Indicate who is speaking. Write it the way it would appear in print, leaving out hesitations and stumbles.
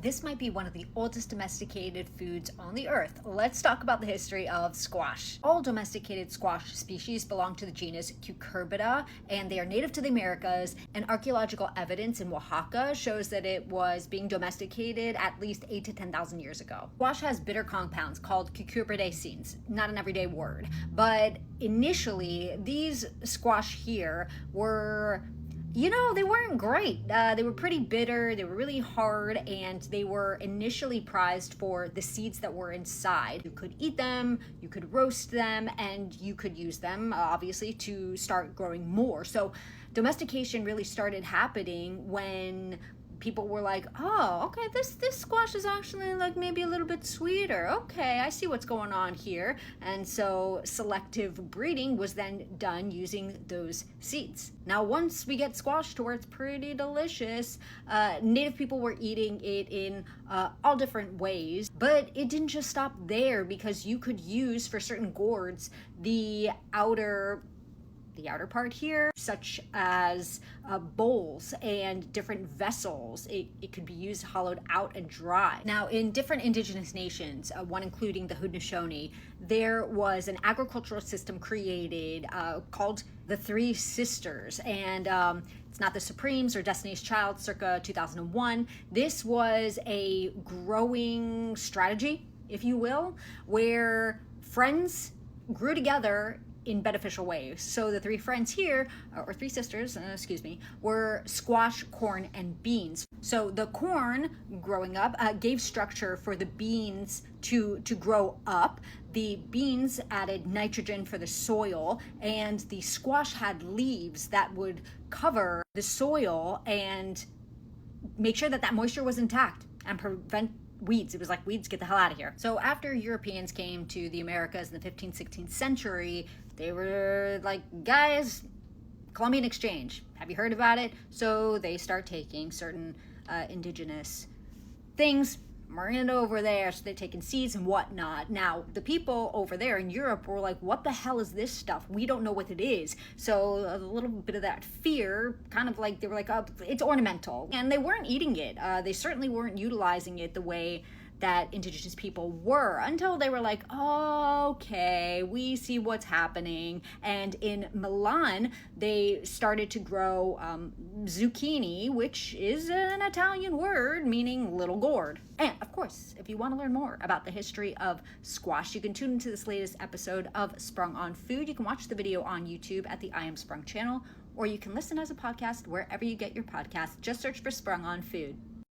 Speaker 1: This might be one of the oldest domesticated foods on the earth. Let's talk about the history of squash. All domesticated squash species belong to the genus Cucurbita, and they are native to the Americas, and archaeological evidence in Oaxaca shows that it was being domesticated at least 8 to 10,000 years ago. Squash has bitter compounds called cucurbitacines, not an everyday word, but initially these squash here were they weren't great. They were pretty bitter, they were really hard, and they were initially prized for the seeds that were inside. You could eat them, you could roast them, and you could use them, obviously, to start growing more. So domestication really started happening when people were like, oh, okay, this squash is actually like maybe a little bit sweeter. Okay, I see what's going on here. And so selective breeding was then done using those seeds. Now, once we get squash to where it's pretty delicious, native people were eating it in all different ways, but it didn't just stop there, because you could use for certain gourds the outer part here, such as bowls and different vessels. It could be used hollowed out and dry. Now, in different indigenous nations, one including the Haudenosaunee, there was an agricultural system created called the Three Sisters, and it's not the Supremes or Destiny's Child circa 2001. This was a growing strategy, if you will, where friends grew together in beneficial ways. So the three friends here, or three sisters, were squash, corn, and beans. So the corn growing up gave structure for the beans to grow up. The beans added nitrogen for the soil, and the squash had leaves that would cover the soil and make sure that moisture was intact and prevent weeds. It was like, weeds, get the hell out of here. So after Europeans came to the Americas in the 15th, 16th century, they were like, guys, Columbian Exchange, have you heard about it? So they start taking certain indigenous things, bringing it over there. So they're taking seeds and whatnot. Now, the people over there in Europe were like, what the hell is this stuff? We don't know what it is. So a little bit of that fear, kind of like, they were like, oh, it's ornamental. And they weren't eating it. They certainly weren't utilizing it the way that indigenous people were, until they were like, oh, okay, we see what's happening. And in Milan, they started to grow zucchini, which is an Italian word meaning little gourd. And of course, if you want to learn more about the history of squash, you can tune into this latest episode of Sprung on Food. You can watch the video on YouTube at the I Am Sprung channel, or you can listen as a podcast wherever you get your podcast. Just search for Sprung on Food.